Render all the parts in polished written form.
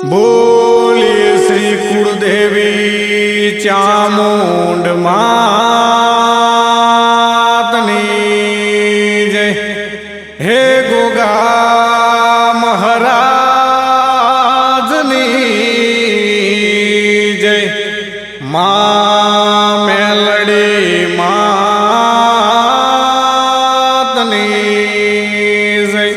बोलिए श्री कुलदेवी चामुंड मातनी जय। हे गोगा महाराजनी जय। मां मेलडी मातनी जय।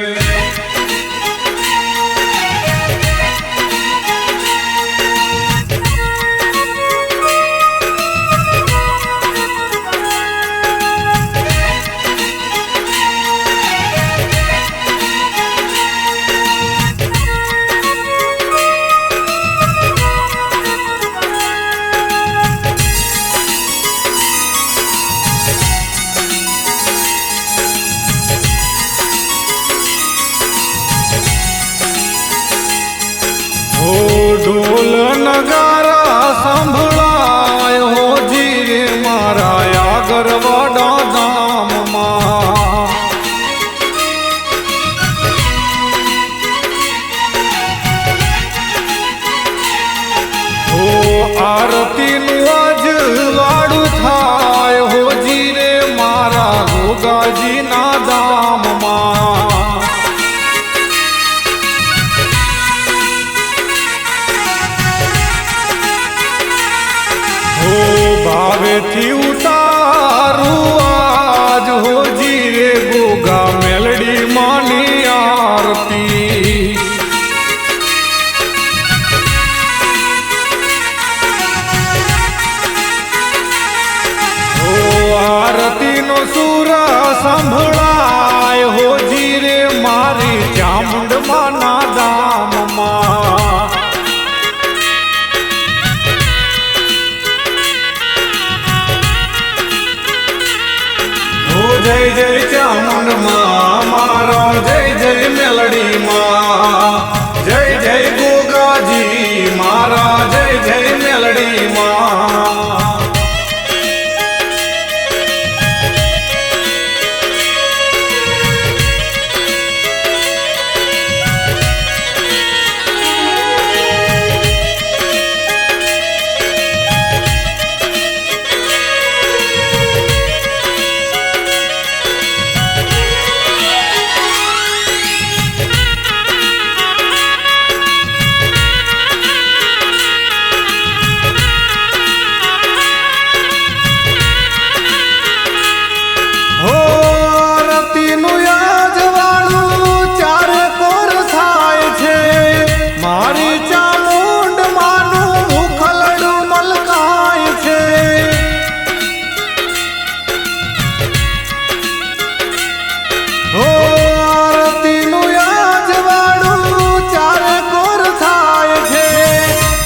ढोल नगारा संभळाय हो जी मारा गरवाडा धाम हो आरती आज वाडू थाय हो जी रे मारा गोगाजी ना धाम भावेथी उतारू आज हो जी रे गोगा मेलडी मानी आरती। हो आरती नो सूरा संभळाय हो जी रे मारी चामुंड माना दाम जय जय चामुंड मां मारा जय जय मेलडी मां। जय जय गोगाजी मारा जय जय मेलडी मां।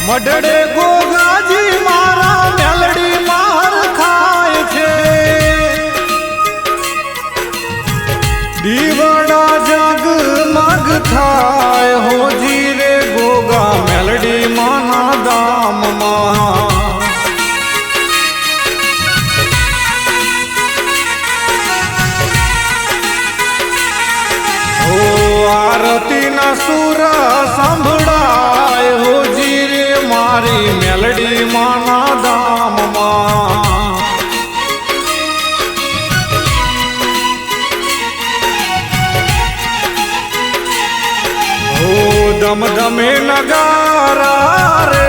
मडड़े गोगाजी मारा मेलडी मार खाए छे। દીવડા જગમગ થાય હોજી રે ગોગા મેલડી માના દામમાં આરતી ના સુર સાંભળાય હોજી રે મારી મેલડી માના દામમાં ધમ ધમે નગારા રે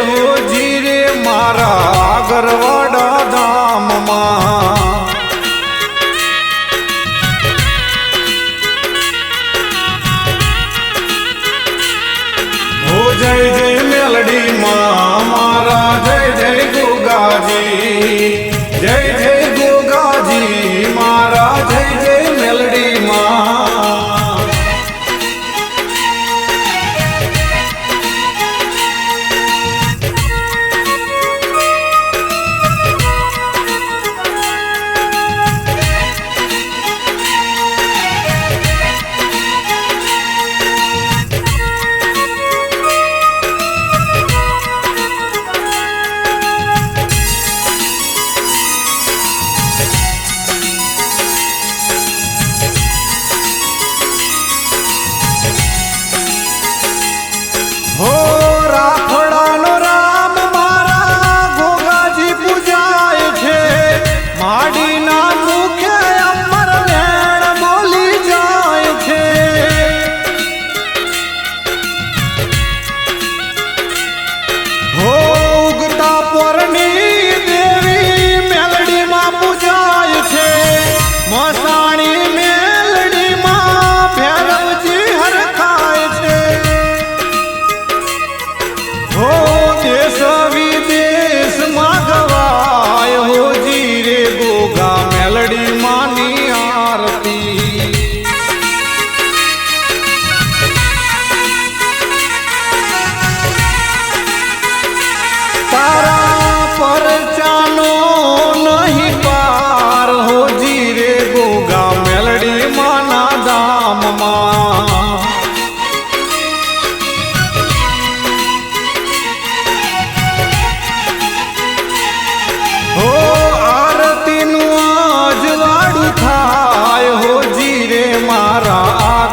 હોજી રે મારા ગરવાડા ધામમાં જય જય મેલડી માં મારા જય જય ગોગાજી જય જય ગોગાજી મારા જય જય મેલડી માં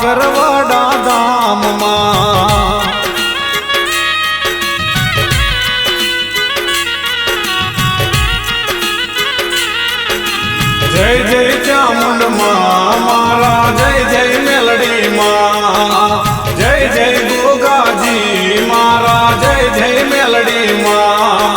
ગરવાડા ધામમાં જય જય ચામુંડ માં મારા જય જય મેલડી માં જય જય ગોગાજી મારા જય જય મેલડી માં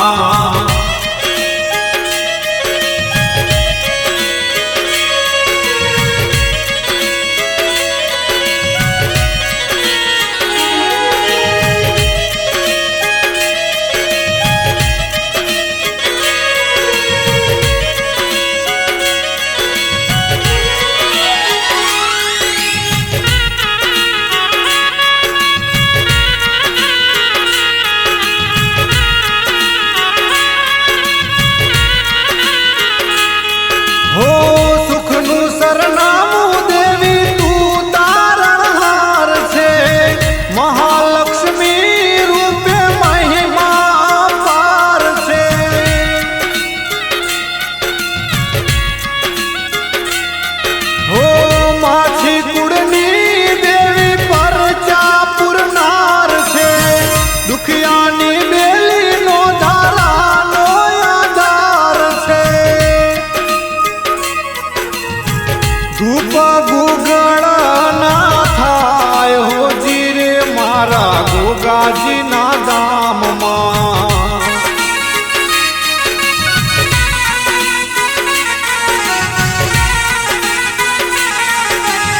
ગોગાજીના ધામમાં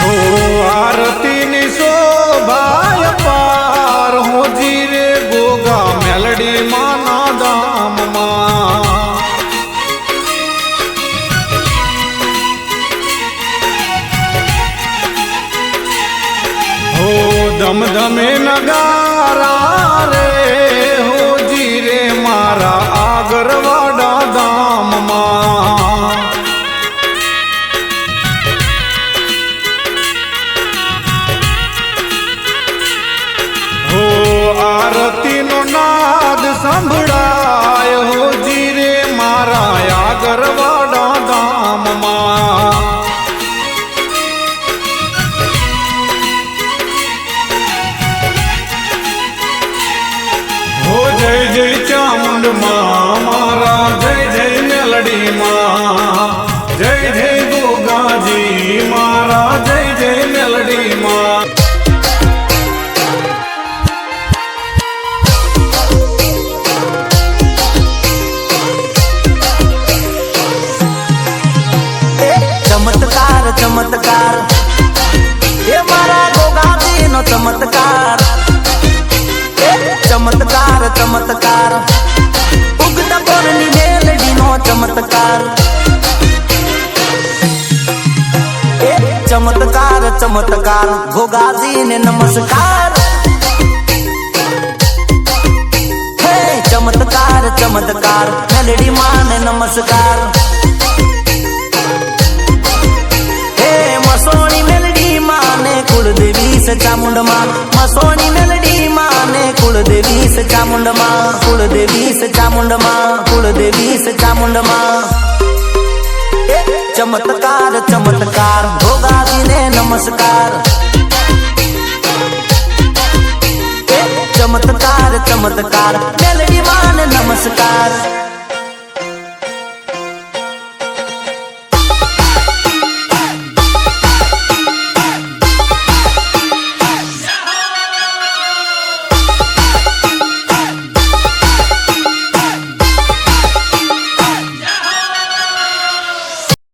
હો આરતીની શોભાય પાર હોજી રે ગોગા મેલડી માના ધામમાં ધમધમે નગારા રે હોજી રે મારા આગરવાડા ધામમાં चमत्कार चमत्कार ए मारा गोगाजी नो चमत्कार चमत्कार चमत्कार उगता कोरनी मेलडी नो चमत्कार चमत्कार चमत्कार गोगाजी ने नमस्कार हे चमत्कार चमत्कार मेलडी मां ने नमस्कार हे मसोनी मेलडी मां ने कुलदेवी से चामुंड मां मसोनी मेलडी मां ने कुलदेवी से चामुंड मां कुलदेवी से चामुंड मां कुलदेवी से चामुंड मां चमत्कार चमत्कार गोगाजी ने नमस्कार चमत्कार चमत्कार मेलडी मां ने नमस्कार।